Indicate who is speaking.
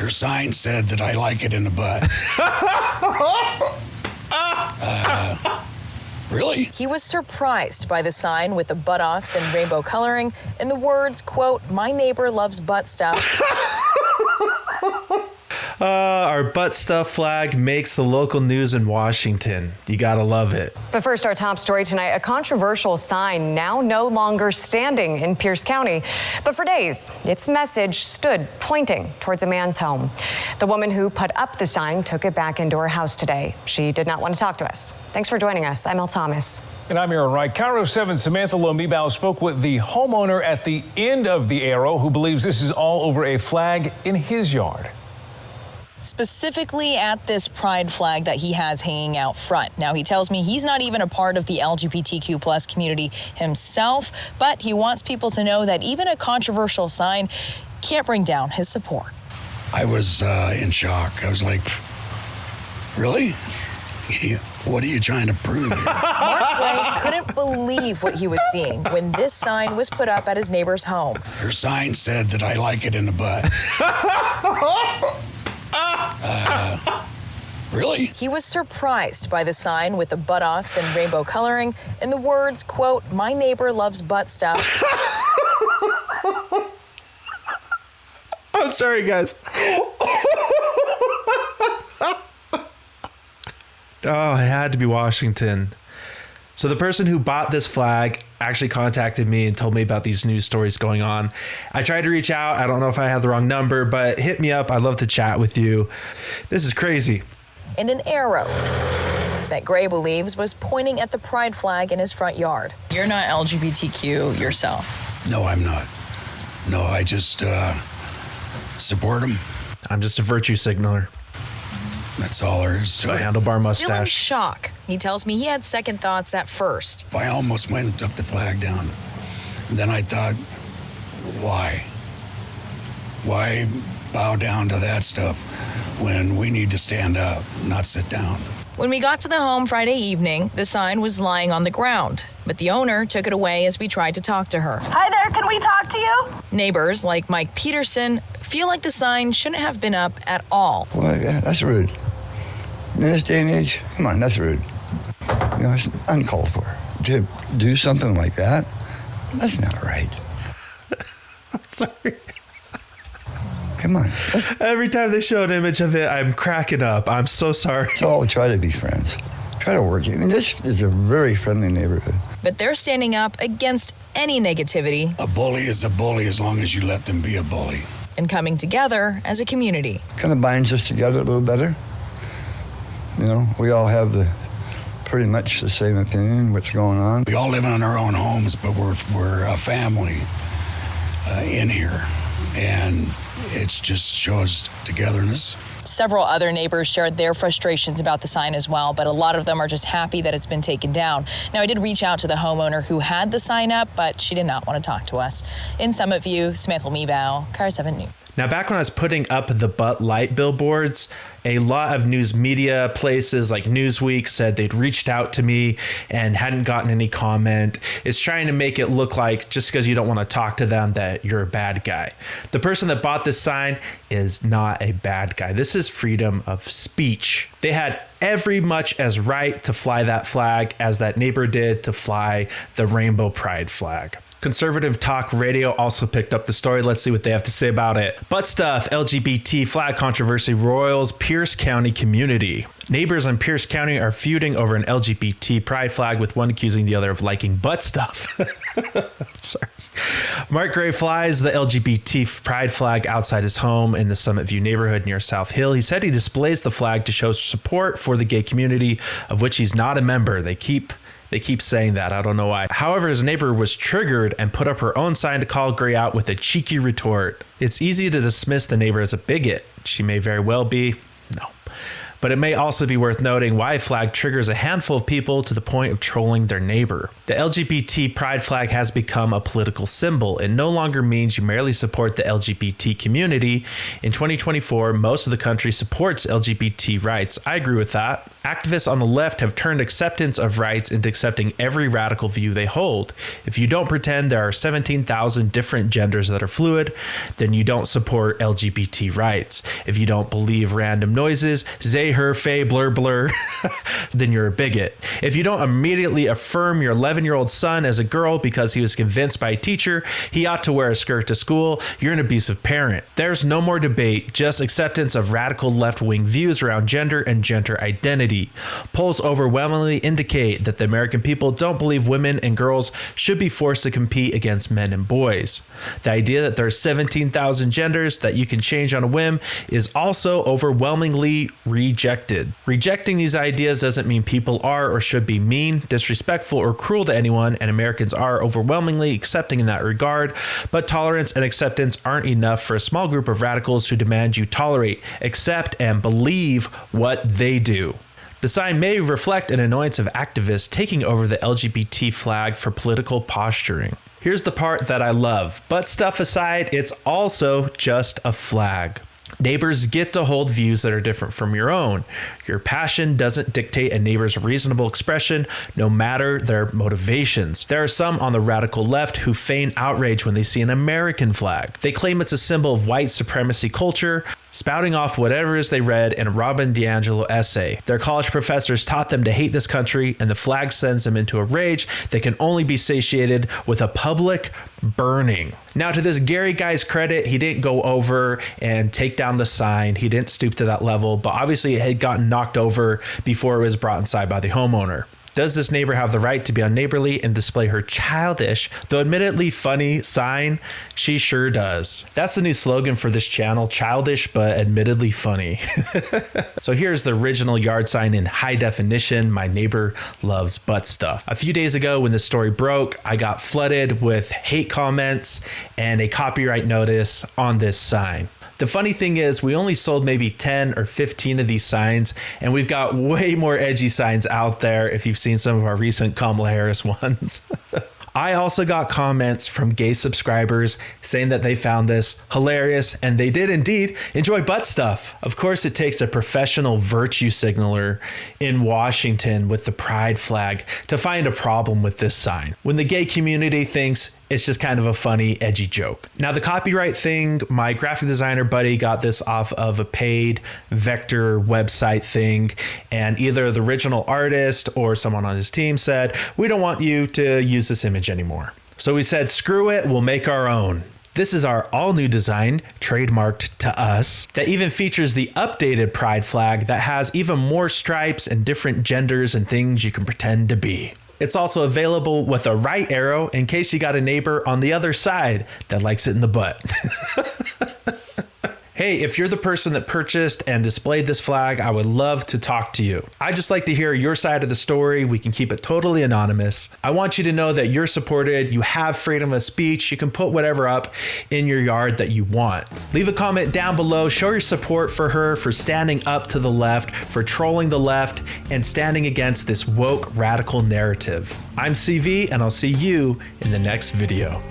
Speaker 1: Her sign said that I like it in the butt. Really?
Speaker 2: He was surprised by the sign with the buttocks and rainbow coloring and the words, quote, "My neighbor loves butt stuff."
Speaker 3: Our butt stuff flag makes the local news in Washington. You gotta love it.
Speaker 4: But first, our top story tonight, a controversial sign now no longer standing in Pierce County. But for days, its message stood pointing towards a man's home. The woman who put up the sign took it back into her house today. She did not want to talk to us. Thanks for joining us. I'm El Thomas.
Speaker 5: And I'm Aaron Wright. KIRO 7 Samantha Lomibao spoke with the homeowner at the end of the arrow who believes this is all over a flag in his yard.
Speaker 2: Specifically at this pride flag that he has hanging out front. Now, he tells me he's not even a part of the LGBTQ plus community himself, but he wants people to know that even a controversial sign can't bring down his support.
Speaker 1: I was in shock. I was like, really? What are you trying to prove here?
Speaker 2: Mark Gray couldn't believe what he was seeing when this sign was put up at his neighbor's home.
Speaker 1: Her sign said that I like it in the butt. Really?
Speaker 2: He was surprised by the sign with the buttocks and rainbow coloring and the words, quote, "My neighbor loves butt stuff."
Speaker 3: I'm sorry, guys. Oh, it had to be Washington. So the person who bought this flag actually contacted me and told me about these news stories going on. I tried to reach out. I don't know if I had the wrong number, but hit me up. I'd love to chat with you. This is crazy.
Speaker 2: And an arrow that Gray believes was pointing at the pride flag in his front yard. You're not LGBTQ yourself.
Speaker 1: No, I'm not. No, I just support him.
Speaker 3: I'm just a virtue signaler.
Speaker 1: That's all there is to
Speaker 3: A
Speaker 1: it.
Speaker 3: handlebar
Speaker 2: Still in
Speaker 3: mustache.
Speaker 2: shock. He tells me he had second thoughts at first.
Speaker 1: I almost went and took the flag down. And then I thought, why? Why bow down to that stuff when we need to stand up, not sit down?
Speaker 2: When we got to the home Friday evening, the sign was lying on the ground, but the owner took it away as we tried to talk to her.
Speaker 6: Hi there, can we talk to you?
Speaker 2: Neighbors like Mike Peterson feel like the sign shouldn't have been up at all.
Speaker 7: Well, yeah, that's rude. In this day and age, come on, that's rude. You know, it's uncalled for. To do something like that, that's not right.
Speaker 3: I'm sorry.
Speaker 7: Come on.
Speaker 3: Every time they show an image of it, I'm cracking up. I'm so sorry.
Speaker 7: Let's all try to be friends. Try to work. I mean, this is a very friendly neighborhood.
Speaker 2: But they're standing up against any negativity
Speaker 1: A bully is a bully as long as you let them be a bully.
Speaker 2: and coming together as a community.
Speaker 7: Kind of binds us together a little better. You know, we all have pretty much the same opinion, what's going on.
Speaker 1: We all live in our own homes, but we're a family in here. And it just shows togetherness.
Speaker 2: Several other neighbors shared their frustrations about the sign as well, but a lot of them are just happy that it's been taken down. Now, I did reach out to the homeowner who had the sign up, but she did not want to talk to us. In Summit View, Samantha Lomibao, KIRO 7 News.
Speaker 3: Now, back when I was putting up the Butt Light billboards, a lot of news media places like Newsweek said they'd reached out to me and hadn't gotten any comment. It's trying to make it look like just because you don't want to talk to them that you're a bad guy. The person that bought this sign is not a bad guy. This is freedom of speech. They had every much as right to fly that flag as that neighbor did to fly the rainbow pride flag. Conservative Talk Radio also picked up the story. Let's see what they have to say about it. Butt stuff, LGBT flag controversy roils Pierce County community. Neighbors in Pierce County are feuding over an LGBT pride flag, with one accusing the other of liking butt stuff. Sorry. Mark Gray flies the LGBT pride flag outside his home in the Summit View neighborhood near South Hill. He said he displays the flag to show support for the gay community, of which he's not a member. They keep saying that. I don't know why. However, his neighbor was triggered and put up her own sign to call Gray out with a cheeky retort. It's easy to dismiss the neighbor as a bigot. She may very well be. No. But it may also be worth noting why a flag triggers a handful of people to the point of trolling their neighbor. The LGBT pride flag has become a political symbol. It no longer means you merely support the LGBT community. In 2024, most of the country supports LGBT rights. I agree with that. Activists on the left have turned acceptance of rights into accepting every radical view they hold. If you don't pretend there are 17,000 different genders that are fluid, then you don't support LGBT rights. If you don't believe random noises, zay, her, fey, blur, blur, then you're a bigot. If you don't immediately affirm your 11-year-old son as a girl because he was convinced by a teacher he ought to wear a skirt to school, you're an abusive parent. There's no more debate, just acceptance of radical left-wing views around gender and gender identity. Polls overwhelmingly indicate that the American people don't believe women and girls should be forced to compete against men and boys. The idea that there are 17,000 genders that you can change on a whim is also overwhelmingly rejected. Rejecting these ideas doesn't mean people are or should be mean, disrespectful, or cruel to anyone, and Americans are overwhelmingly accepting in that regard, but tolerance and acceptance aren't enough for a small group of radicals who demand you tolerate, accept, and believe what they do. The sign may reflect an annoyance of activists taking over the LGBT flag for political posturing. Here's the part that I love. Butt stuff aside, it's also just a flag. Neighbors get to hold views that are different from your own. Your passion doesn't dictate a neighbor's reasonable expression, no matter their motivations. There are some on the radical left who feign outrage when they see an American flag. They claim it's a symbol of white supremacy culture, spouting off whatever it is they read in a Robin DiAngelo essay. Their college professors taught them to hate this country, and the flag sends them into a rage that can only be satiated with a public burning. Now, to this Gary guy's credit, he didn't go over and take down the sign. He didn't stoop to that level, but obviously it had gotten knocked over before it was brought inside by the homeowner. Does this neighbor have the right to be unneighborly and display her childish, though admittedly funny, sign? She sure does. That's the new slogan for this channel, childish but admittedly funny. So here's the original yard sign in high definition. My neighbor loves butt stuff. A few days ago when this story broke, I got flooded with hate comments and a copyright notice on this sign. The funny thing is we only sold maybe 10 or 15 of these signs, and we've got way more edgy signs out there if you've seen some of our recent Kamala Harris ones. I also got comments from gay subscribers saying that they found this hilarious, and they did indeed enjoy butt stuff. Of course, it takes a professional virtue signaler in Washington with the pride flag to find a problem with this sign, when the gay community thinks it's just kind of a funny, edgy joke. Now, the copyright thing, my graphic designer buddy got this off of a paid vector website thing, and either the original artist or someone on his team said, we don't want you to use this image anymore. So we said, screw it, we'll make our own. This is our all-new design, trademarked to us, that even features the updated pride flag that has even more stripes and different genders and things you can pretend to be. It's also available with a right arrow in case you got a neighbor on the other side that likes it in the butt. Hey, if you're the person that purchased and displayed this flag, I would love to talk to you. I just like to hear your side of the story. We can keep it totally anonymous. I want you to know that you're supported. You have freedom of speech. You can put whatever up in your yard that you want. Leave a comment down below. Show your support for her, for standing up to the left, for trolling the left, and standing against this woke radical narrative. I'm CV, and I'll see you in the next video.